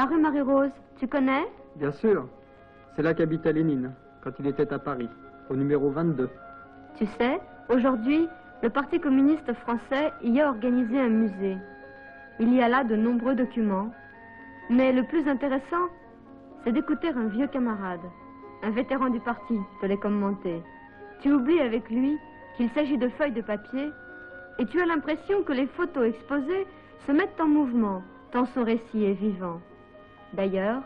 La rue Marie-Rose, tu connais? Bien sûr. C'est là qu'habitait Lénine, quand il était à Paris, au numéro 22. Tu sais, aujourd'hui, le Parti communiste français y a organisé un musée. Il y a là de nombreux documents. Mais le plus intéressant, c'est d'écouter un vieux camarade, un vétéran du parti, te les commenter. Tu oublies avec lui qu'il s'agit de feuilles de papier et tu as l'impression que les photos exposées se mettent en mouvement, tant son récit est vivant. D'ailleurs,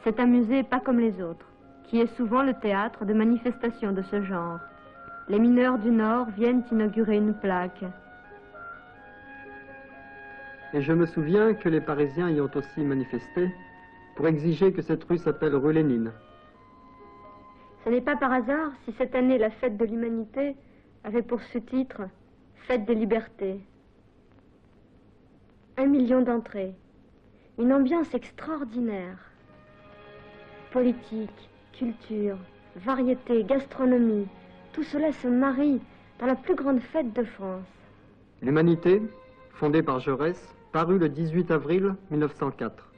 c'est un musée pas comme les autres, qui est souvent le théâtre de manifestations de ce genre. Les mineurs du Nord viennent inaugurer une plaque. Et je me souviens que les Parisiens y ont aussi manifesté pour exiger que cette rue s'appelle rue Lénine. Ce n'est pas par hasard si cette année la fête de l'humanité avait pour sous-titre « Fête des libertés ». 1 million d'entrées, une ambiance extraordinaire. Politique, culture, variété, gastronomie, tout cela se marie dans la plus grande fête de France. L'Humanité, fondée par Jaurès, parut le 18 avril 1904.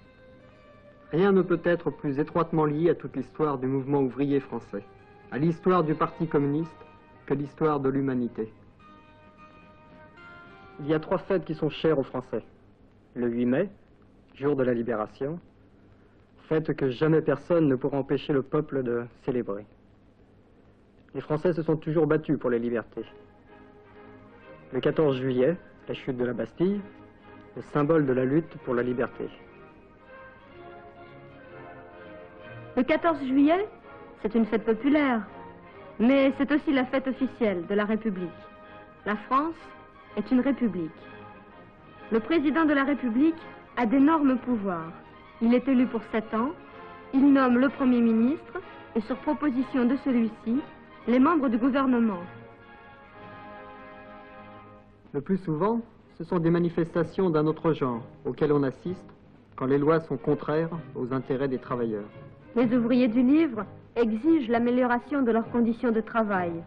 Rien ne peut être plus étroitement lié à toute l'histoire du mouvement ouvrier français, à l'histoire du Parti communiste, que l'histoire de l'humanité. Il y a 3 fêtes qui sont chères aux Français. Le 8 mai, jour de la libération, fête que jamais personne ne pourra empêcher le peuple de célébrer. Les Français se sont toujours battus pour les libertés. Le 14 juillet, la chute de la Bastille, le symbole de la lutte pour la liberté. Le 14 juillet, c'est une fête populaire, mais c'est aussi la fête officielle de la République. La France est une république. Le président de la République a d'énormes pouvoirs. Il est élu pour 7 ans, il nomme le Premier ministre et sur proposition de celui-ci, les membres du gouvernement. Le plus souvent, ce sont des manifestations d'un autre genre auxquelles on assiste quand les lois sont contraires aux intérêts des travailleurs. Les ouvriers du livre exigent l'amélioration de leurs conditions de travail.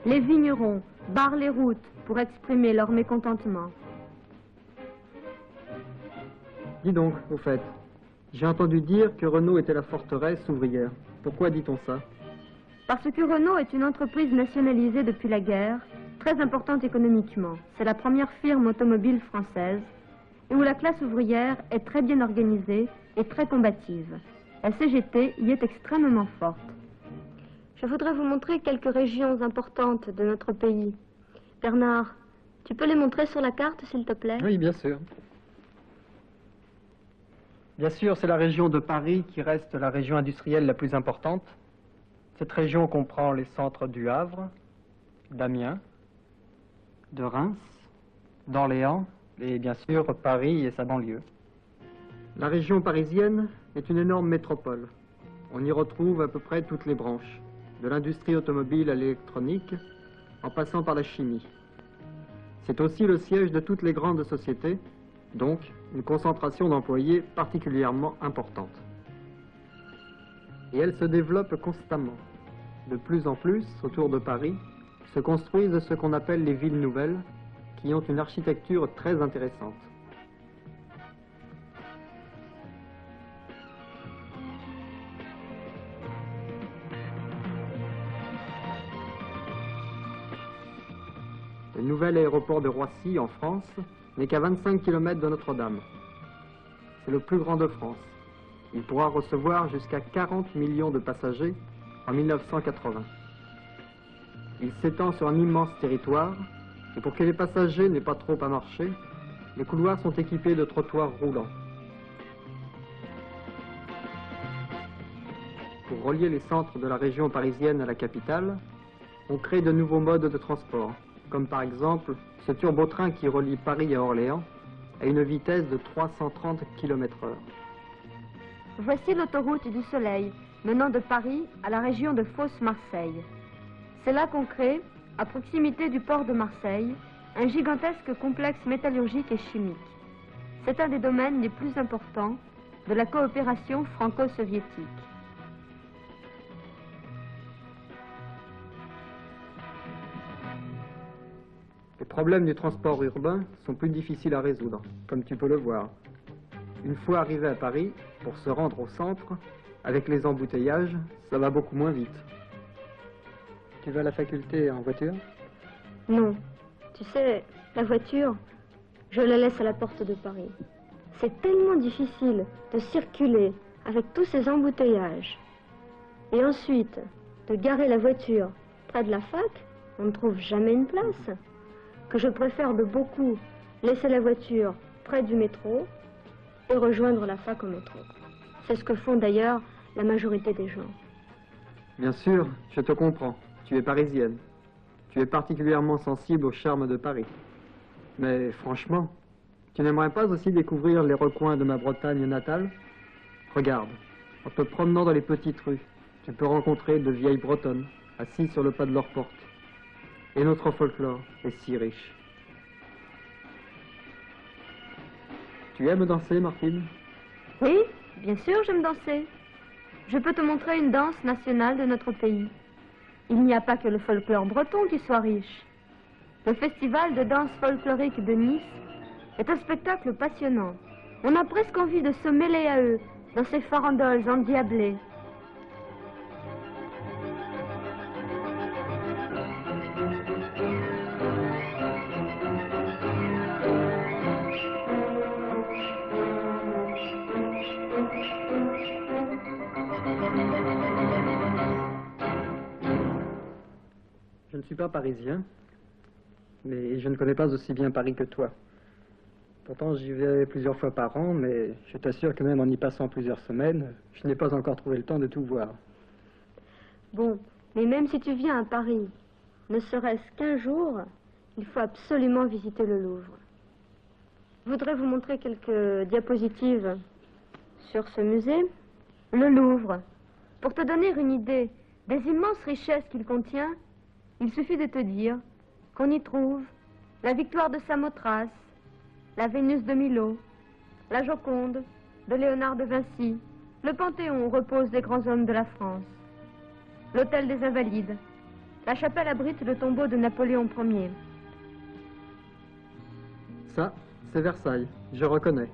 Les vignerons barrent les routes pour exprimer leur mécontentement. Dis donc, au fait, j'ai entendu dire que Renault était la forteresse ouvrière. Pourquoi dit-on ça? Parce que Renault est une entreprise nationalisée depuis la guerre, très importante économiquement. C'est la première firme automobile française et où la classe ouvrière est très bien organisée et très combative. La CGT y est extrêmement forte. Je voudrais vous montrer quelques régions importantes de notre pays. Bernard, tu peux les montrer sur la carte, s'il te plaît? Oui, bien sûr. Bien sûr, c'est la région de Paris qui reste la région industrielle la plus importante. Cette région comprend les centres du Havre, d'Amiens, de Reims, d'Orléans et bien sûr Paris et sa banlieue. La région parisienne est une énorme métropole. On y retrouve à peu près toutes les branches, de l'industrie automobile à l'électronique, en passant par la chimie. C'est aussi le siège de toutes les grandes sociétés, donc une concentration d'employés particulièrement importante. Et elle se développe constamment. De plus en plus, autour de Paris, se construisent ce qu'on appelle les villes nouvelles, qui ont une architecture très intéressante. Le nouvel aéroport de Roissy, en France, n'est qu'à 25 km de Notre-Dame. C'est le plus grand de France. Il pourra recevoir jusqu'à 40 millions de passagers en 1980. Il s'étend sur un immense territoire, et pour que les passagers n'aient pas trop à marcher, les couloirs sont équipés de trottoirs roulants. Pour relier les centres de la région parisienne à la capitale, on crée de nouveaux modes de transport, comme par exemple ce turbotrain qui relie Paris à Orléans à une vitesse de 330 km/h. Voici l'autoroute du Soleil, menant de Paris à la région de Fos-Marseille. C'est là qu'on crée, à proximité du port de Marseille, un gigantesque complexe métallurgique et chimique. C'est un des domaines les plus importants de la coopération franco-soviétique. problèmes du transport urbain sont plus difficiles à résoudre, comme tu peux le voir. Une fois arrivé à Paris, pour se rendre au centre, avec les embouteillages, ça va beaucoup moins vite. Tu vas à la faculté en voiture? Non. Tu sais, la voiture, je la laisse à la porte de Paris. C'est tellement difficile de circuler avec tous ces embouteillages. Et ensuite, de garer la voiture près de la fac, on ne trouve jamais une place. Que je préfère de beaucoup laisser la voiture près du métro et rejoindre la fac au métro. C'est ce que font d'ailleurs la majorité des gens. Bien sûr, je te comprends. Tu es parisienne. Tu es particulièrement sensible au charme de Paris. Mais franchement, tu n'aimerais pas aussi découvrir les recoins de ma Bretagne natale? Regarde, en te promenant dans les petites rues, tu peux rencontrer de vieilles Bretonnes, assises sur le pas de leur porte. Et notre folklore est si riche. Tu aimes danser, Martine? Oui, bien sûr, j'aime danser. Je peux te montrer une danse nationale de notre pays. Il n'y a pas que le folklore breton qui soit riche. Le festival de danse folklorique de Nice est un spectacle passionnant. On a presque envie de se mêler à eux dans ces farandoles endiablées. Je ne suis pas parisien, mais je ne connais pas aussi bien Paris que toi. Pourtant, j'y vais plusieurs fois par an, mais je t'assure que même en y passant plusieurs semaines, je n'ai pas encore trouvé le temps de tout voir. Bon, mais même si tu viens à Paris, ne serait-ce qu'un jour, il faut absolument visiter le Louvre. Je voudrais vous montrer quelques diapositives sur ce musée. Le Louvre, pour te donner une idée des immenses richesses qu'il contient, il suffit de te dire qu'on y trouve la victoire de Samothrace, la Vénus de Milo, la Joconde de Léonard de Vinci, le Panthéon où reposent les grands hommes de la France, l'Hôtel des Invalides, la chapelle abrite le tombeau de Napoléon Ier. Ça, c'est Versailles, je reconnais.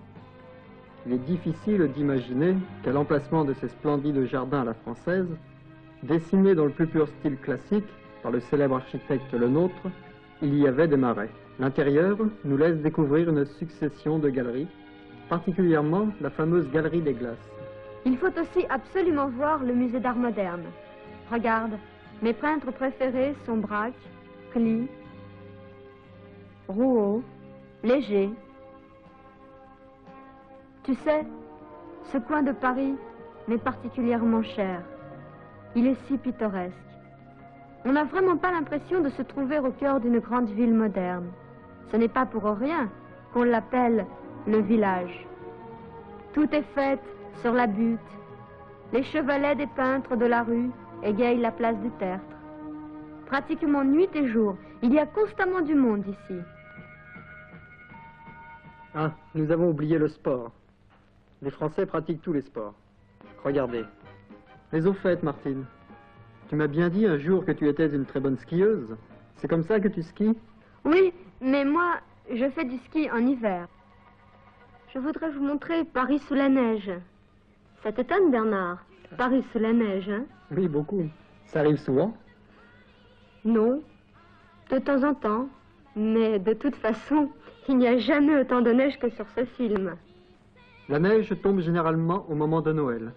Il est difficile d'imaginer qu'à l'emplacement de ces splendides jardins à la française, dessinés dans le plus pur style classique, par le célèbre architecte Le Nôtre, il y avait des marais. L'intérieur nous laisse découvrir une succession de galeries, particulièrement la fameuse Galerie des Glaces. Il faut aussi absolument voir le musée d'art moderne. Regarde, mes peintres préférés sont Braque, Klee, Rouault, Léger. Tu sais, ce coin de Paris m'est particulièrement cher. Il est si pittoresque. On n'a vraiment pas l'impression de se trouver au cœur d'une grande ville moderne. Ce n'est pas pour rien qu'on l'appelle le village. Tout est fait sur la butte. Les chevalets des peintres de la rue égayent la place du Tertre. Pratiquement nuit et jour, il y a constamment du monde ici. Ah, nous avons oublié le sport. Les Français pratiquent tous les sports. Regardez. Mais au fait, Martine, tu m'as bien dit un jour que tu étais une très bonne skieuse. C'est comme ça que tu skis? Oui, mais moi, je fais du ski en hiver. Je voudrais vous montrer Paris sous la neige. Ça t'étonne, Bernard? Paris sous la neige, hein? Oui, beaucoup. Ça arrive souvent? Non, de temps en temps. Mais de toute façon, il n'y a jamais autant de neige que sur ce film. La neige tombe généralement au moment de Noël.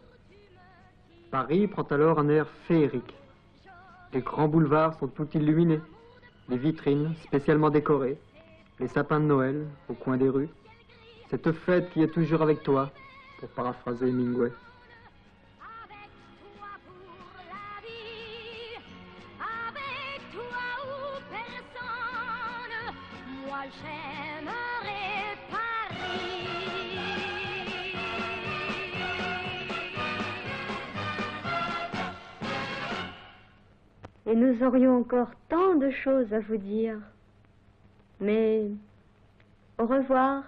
Paris prend alors un air féerique. Les grands boulevards sont tout illuminés, les vitrines spécialement décorées, les sapins de Noël au coin des rues. Cette fête qui est toujours avec toi, pour paraphraser Hemingway. Avec toi pour la vie, avec toi ou personne, moi j'aimerais Paris. Et nous aurions encore tant de choses à vous dire. Mais au revoir.